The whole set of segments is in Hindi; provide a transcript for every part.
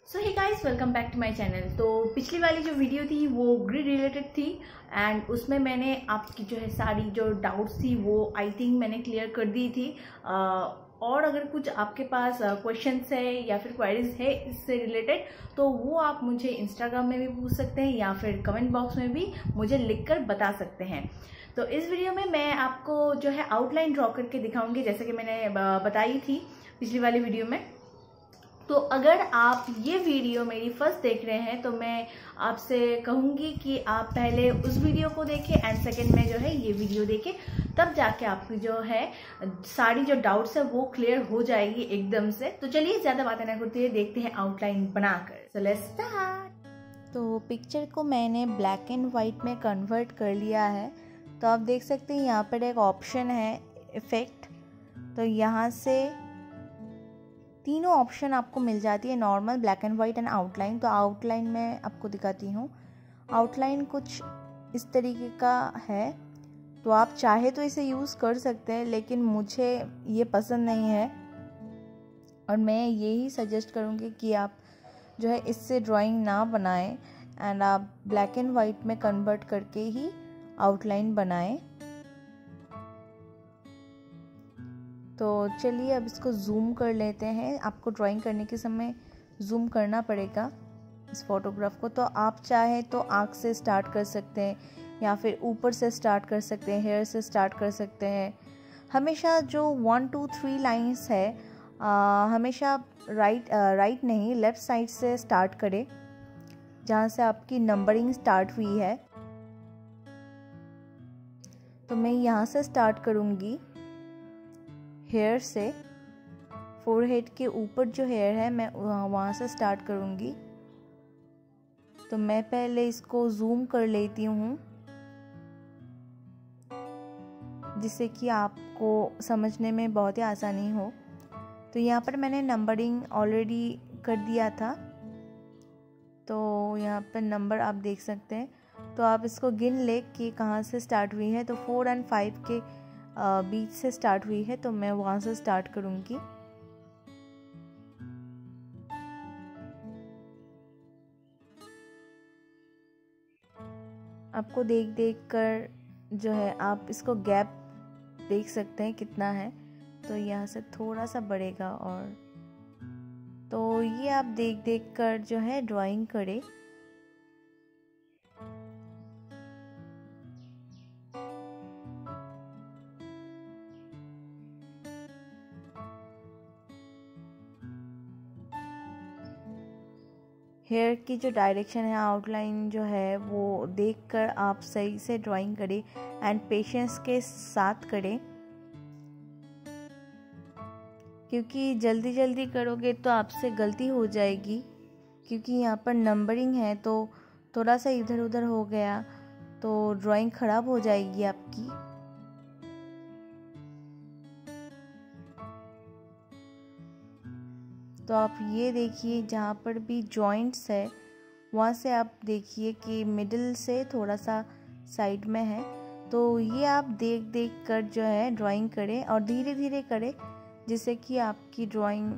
So hey guys, welcome back to my channel. तो पिछली वाली जो वीडियो थी वो ग्रिड रिलेटेड थी एंड उसमें मैंने आपकी जो है सारी जो डाउट्स थी वो आई थिंक मैंने क्लियर कर दी थी। और अगर कुछ आपके पास क्वेश्चंस है या फिर क्वेरीज है इससे रिलेटेड तो वो आप मुझे इंस्टाग्राम में भी पूछ सकते हैं या फिर कमेंट बॉक्स में भी मुझे लिखकर बता सकते हैं। तो इस वीडियो में मैं आपको जो है आउटलाइन ड्रॉ करके दिखाऊंगी जैसे कि मैंने बताई थी पिछली वाली वीडियो में। तो अगर आप ये वीडियो मेरी फर्स्ट देख रहे हैं तो मैं आपसे कहूँगी कि आप पहले उस वीडियो को देखें एंड सेकंड में जो है ये वीडियो देखें, तब जाके आपकी जो है सारी जो डाउट्स है वो क्लियर हो जाएगी एकदम से। तो चलिए ज़्यादा बातें ना करते हुए देखते हैं आउटलाइन बनाकर। So let's start. तो पिक्चर को मैंने ब्लैक एंड वाइट में कन्वर्ट कर लिया है। तो आप देख सकते हैं यहाँ पर एक ऑप्शन है इफेक्ट। तो यहाँ से तीनों ऑप्शन आपको मिल जाती है, normal, black and white and outline. तो आउटलाइन मैं आपको दिखाती हूँ। आउटलाइन कुछ इस तरीके का है। तो आप चाहे तो इसे यूज़ कर सकते हैं, लेकिन मुझे ये पसंद नहीं है और मैं यही सजेस्ट करूँगी कि आप जो है इससे ड्राइंग ना बनाएं एंड आप ब्लैक एंड वाइट में कन्वर्ट करके ही आउटलाइन बनाएं। तो चलिए अब इसको जूम कर लेते हैं। आपको ड्राइंग करने के समय जूम करना पड़ेगा इस फोटोग्राफ को। तो आप चाहे तो आँख से स्टार्ट कर सकते हैं या फिर ऊपर से स्टार्ट कर सकते हैं, हेयर से स्टार्ट कर सकते हैं। हमेशा जो 1 2 3 लाइंस है हमेशा राइट नहीं लेफ़्ट साइड से स्टार्ट करें, जहाँ से आपकी नंबरिंग स्टार्ट हुई है। तो मैं यहाँ से स्टार्ट करूँगी, हेयर से। फोरहेड के ऊपर जो हेयर है मैं वहाँ से स्टार्ट करूँगी। तो मैं पहले इसको जूम कर लेती हूँ जिससे कि आपको समझने में बहुत ही आसानी हो। तो यहाँ पर मैंने नंबरिंग ऑलरेडी कर दिया था। तो यहाँ पर नंबर आप देख सकते हैं। तो आप इसको गिन ले कि कहाँ से स्टार्ट हुई है। तो 4 और 5 के बीच से स्टार्ट हुई है, तो मैं वहाँ से स्टार्ट करूँगी। आपको देख देख कर जो है आप इसको गैप देख सकते हैं कितना है। तो यहाँ से थोड़ा सा बढ़ेगा और तो ये आप देख देख कर जो है ड्राइंग करें। हेयर की जो डायरेक्शन है, आउटलाइन जो है वो देखकर आप सही से ड्राइंग करें एंड पेशेंस के साथ करें, क्योंकि जल्दी जल्दी करोगे तो आपसे गलती हो जाएगी। क्योंकि यहाँ पर नंबरिंग है तो थोड़ा सा इधर उधर हो गया तो ड्राइंग ख़राब हो जाएगी आपकी। तो आप ये देखिए जहाँ पर भी जॉइंट्स है वहाँ से आप देखिए कि मिडिल से थोड़ा सा साइड में है। तो ये आप देख देख कर जो है ड्राइंग करें और धीरे धीरे करें, जिससे कि आपकी ड्राइंग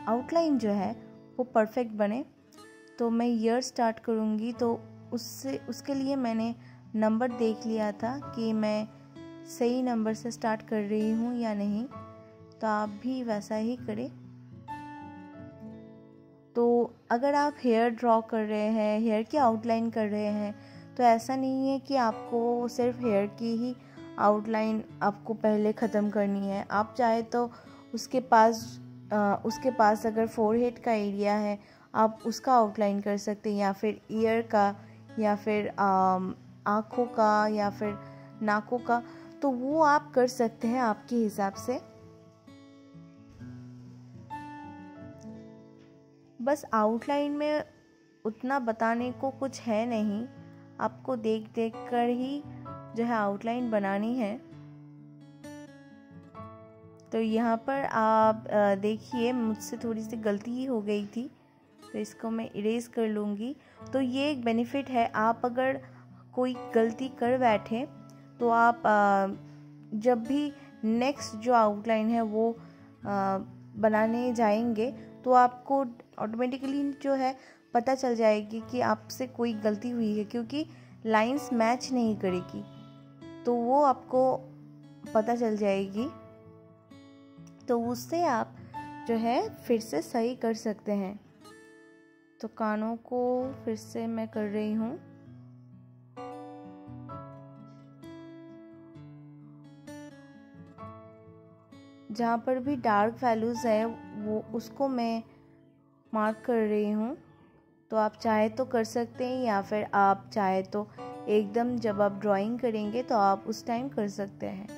आउटलाइन जो है वो परफेक्ट बने। तो मैं ईयर स्टार्ट करूँगी। तो उसके लिए मैंने नंबर देख लिया था कि मैं सही नंबर से स्टार्ट कर रही हूँ या नहीं। तो आप भी वैसा ही करें। तो अगर आप हेयर ड्रॉ कर रहे हैं, हेयर की आउटलाइन कर रहे हैं, तो ऐसा नहीं है कि आपको सिर्फ हेयर की ही आउटलाइन आपको पहले ख़त्म करनी है। आप चाहे तो उसके पास अगर फोरहेड का एरिया है आप उसका आउटलाइन कर सकते हैं, या फिर ईयर का, या फिर आँखों का, या फिर नाकों का। तो वो आप कर सकते हैं आपके हिसाब से। बस आउटलाइन में उतना बताने को कुछ है नहीं, आपको देख देख कर ही जो है आउटलाइन बनानी है। तो यहाँ पर आप देखिए मुझसे थोड़ी सी गलती ही हो गई थी, तो इसको मैं इरेज कर लूँगी। तो ये एक बेनिफिट है, आप अगर कोई गलती कर बैठे तो आप जब भी नेक्स्ट जो आउटलाइन है वो बनाने जाएंगे तो आपको ऑटोमेटिकली जो है पता चल जाएगी कि आपसे कोई गलती हुई है, क्योंकि लाइंस मैच नहीं करेगी, तो वो आपको पता चल जाएगी। तो उससे आप जो है फिर से सही कर सकते हैं। तो कानों को फिर से मैं कर रही हूँ। जहाँ पर भी डार्क वैल्यूज़ है वो उसको मैं मार्क कर रही हूँ। तो आप चाहे तो कर सकते हैं, या फिर आप चाहे तो एकदम जब आप ड्राइंग करेंगे तो आप उस टाइम कर सकते हैं।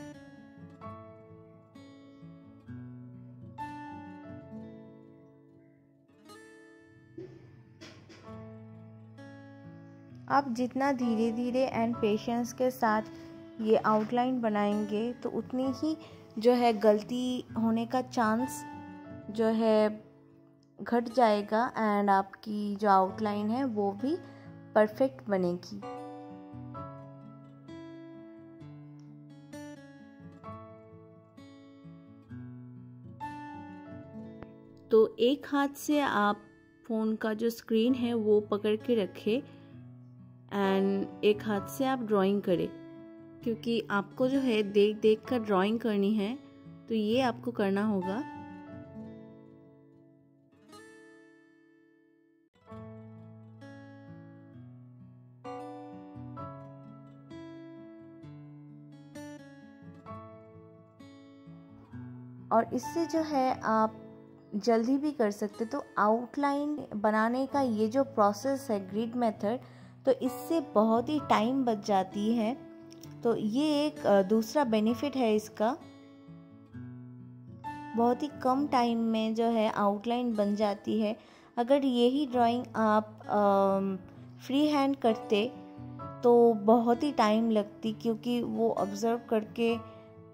आप जितना धीरे धीरे एंड पेशेंस के साथ ये आउटलाइन बनाएंगे तो उतनी ही जो है गलती होने का चांस जो है घट जाएगा, एंड आपकी जो आउटलाइन है वो भी परफेक्ट बनेगी। तो एक हाथ से आप फ़ोन का जो स्क्रीन है वो पकड़ के रखें एंड एक हाथ से आप ड्राइंग करें, क्योंकि आपको जो है देख देख कर ड्राइंग करनी है, तो ये आपको करना होगा। और इससे जो है आप जल्दी भी कर सकते। तो आउटलाइन बनाने का ये जो प्रोसेस है ग्रिड मेथड, तो इससे बहुत ही टाइम बच जाती है। तो ये एक दूसरा बेनिफिट है इसका। बहुत ही कम टाइम में जो है आउटलाइन बन जाती है। अगर यही ड्राइंग आप फ्री हैंड करते तो बहुत ही टाइम लगती, क्योंकि वो ऑब्जर्व करके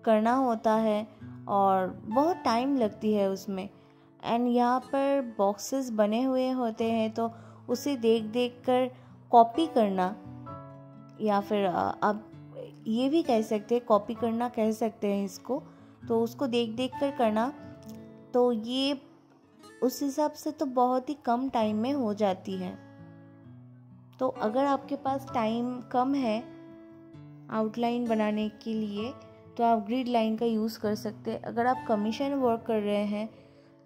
करना होता है और बहुत टाइम लगती है उसमें। एंड यहाँ पर बॉक्सेस बने हुए होते हैं, तो उसे देख देख कर कॉपी करना, या फिर आप ये भी कह सकते हैं, कॉपी करना कह सकते हैं इसको, तो उसको देख देख कर करना, तो ये उस हिसाब से तो बहुत ही कम टाइम में हो जाती है। तो अगर आपके पास टाइम कम है आउटलाइन बनाने के लिए तो आप ग्रिड लाइन का यूज़ कर सकते हैं। अगर आप कमीशन वर्क कर रहे हैं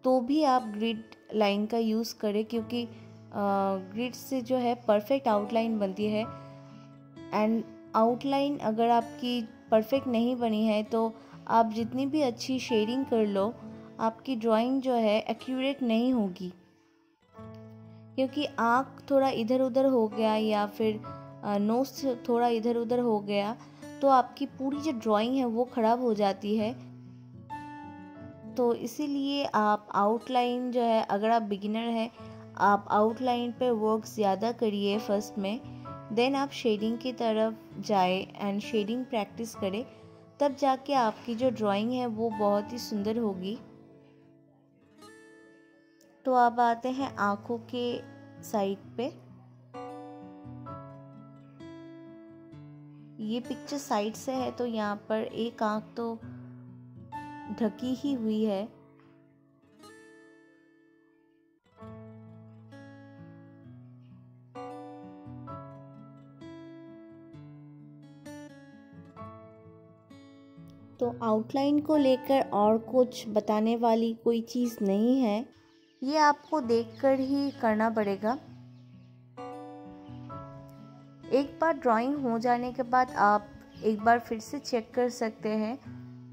तो भी आप ग्रिड लाइन का यूज़ करें, क्योंकि ग्रिड से जो है परफेक्ट आउटलाइन बनती है। एंड आउटलाइन अगर आपकी परफेक्ट नहीं बनी है तो आप जितनी भी अच्छी शेडिंग कर लो, आपकी ड्राइंग जो है एक्यूरेट नहीं होगी, क्योंकि आँख थोड़ा इधर उधर हो गया या फिर नोज थोड़ा इधर उधर हो गया तो आपकी पूरी जो ड्राइंग है वो ख़राब हो जाती है। तो इसीलिए आप आउटलाइन जो है, अगर आप बिगिनर हैं, आप आउटलाइन पे वर्क ज़्यादा करिए फर्स्ट में, देन आप शेडिंग की तरफ जाए एंड शेडिंग प्रैक्टिस करें, तब जाके आपकी जो ड्राइंग है वो बहुत ही सुंदर होगी। तो अब आते हैं आँखों के साइड पे। ये पिक्चर साइड से है तो यहाँ पर एक आँख तो ढकी ही हुई है। तो आउटलाइन को लेकर और कुछ बताने वाली कोई चीज़ नहीं है, ये आपको देखकर ही करना पड़ेगा। एक बार ड्राइंग हो जाने के बाद आप एक बार फिर से चेक कर सकते हैं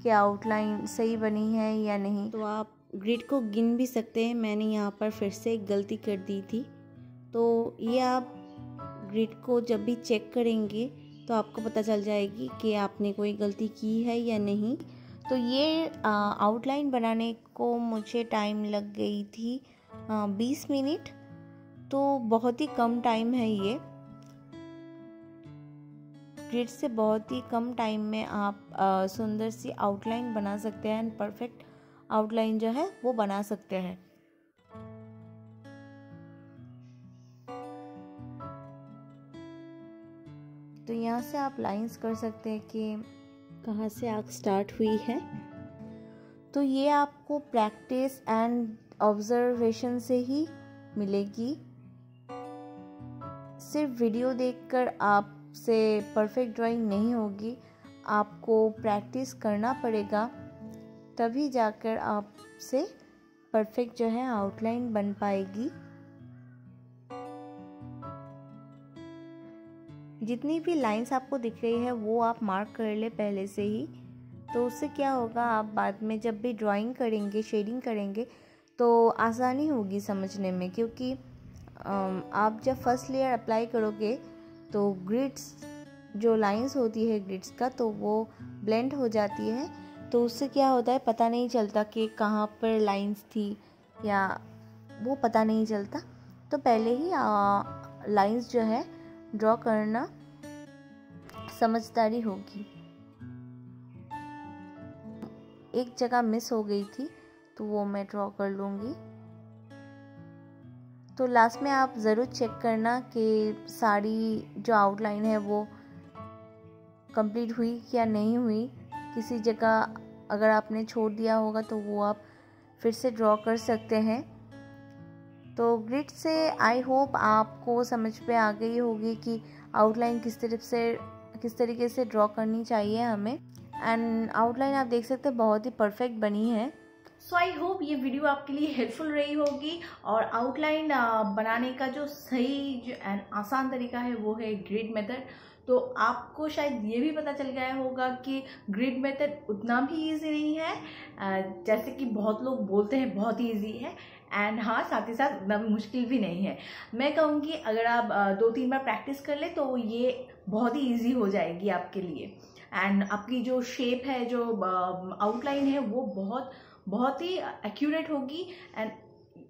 कि आउटलाइन सही बनी है या नहीं। तो आप ग्रिड को गिन भी सकते हैं। मैंने यहाँ पर फिर से एक गलती कर दी थी, तो ये आप ग्रिड को जब भी चेक करेंगे तो आपको पता चल जाएगी कि आपने कोई गलती की है या नहीं। तो ये आउटलाइन बनाने को मुझे टाइम लग गई थी 20 मिनट, तो बहुत ही कम टाइम है ये। ग्रिड से बहुत ही कम टाइम में आप सुंदर सी आउटलाइन बना सकते हैं एंड परफेक्ट आउटलाइन जो है वो बना सकते हैं। तो यहाँ से आप लाइंस कर सकते हैं कि कहाँ से आँख स्टार्ट हुई है। तो ये आपको प्रैक्टिस एंड ऑब्जर्वेशन से ही मिलेगी। सिर्फ वीडियो देखकर आपसे परफेक्ट ड्राइंग नहीं होगी, आपको प्रैक्टिस करना पड़ेगा, तभी जाकर आपसे परफेक्ट जो है आउटलाइन बन पाएगी। जितनी भी लाइंस आपको दिख रही है वो आप मार्क कर ले पहले से ही, तो उससे क्या होगा, आप बाद में जब भी ड्राइंग करेंगे, शेडिंग करेंगे तो आसानी होगी समझने में। क्योंकि आप जब फर्स्ट लेयर अप्लाई करोगे तो ग्रिड्स जो लाइंस होती है ग्रिड्स का, तो वो ब्लेंड हो जाती है, तो उससे क्या होता है पता नहीं चलता कि कहाँ पर लाइंस थी या वो पता नहीं चलता। तो पहले ही लाइंस जो है ड्रॉ करना समझदारी होगी। एक जगह मिस हो गई थी तो वो मैं ड्रॉ कर लूँगी। तो लास्ट में आप ज़रूर चेक करना कि साड़ी जो आउटलाइन है वो कंप्लीट हुई या नहीं हुई। किसी जगह अगर आपने छोड़ दिया होगा तो वो आप फिर से ड्रॉ कर सकते हैं। तो ग्रिड से आई होप आपको समझ पे आ गई होगी कि आउटलाइन किस तरीके से ड्रॉ करनी चाहिए हमें। एंड आउटलाइन आप देख सकते हैं बहुत ही परफेक्ट बनी है। सो आई होप ये वीडियो आपके लिए हेल्पफुल रही होगी। और आउटलाइन बनाने का जो सही एंड आसान तरीका है वो है ग्रिड मेथड। तो आपको शायद ये भी पता चल गया होगा कि ग्रिड मेथड उतना भी इजी नहीं है जैसे कि बहुत लोग बोलते हैं बहुत ही ईजी है। एंड हाँ, साथ ही साथ उतना भी मुश्किल भी नहीं है। मैं कहूँगी अगर आप 2-3 बार प्रैक्टिस कर ले तो ये बहुत ही ईजी हो जाएगी आपके लिए। एंड आपकी जो शेप है, जो आउटलाइन है, वो बहुत ही एक्यूरेट होगी। एंड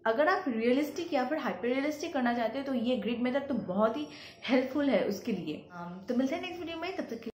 अगर आप रियलिस्टिक या फिर हाइपर रियलिस्टिक करना चाहते हो तो ये ग्रिड मेथड तो बहुत ही हेल्पफुल है उसके लिए। तो मिलते हैं नेक्स्ट वीडियो में, तब तक के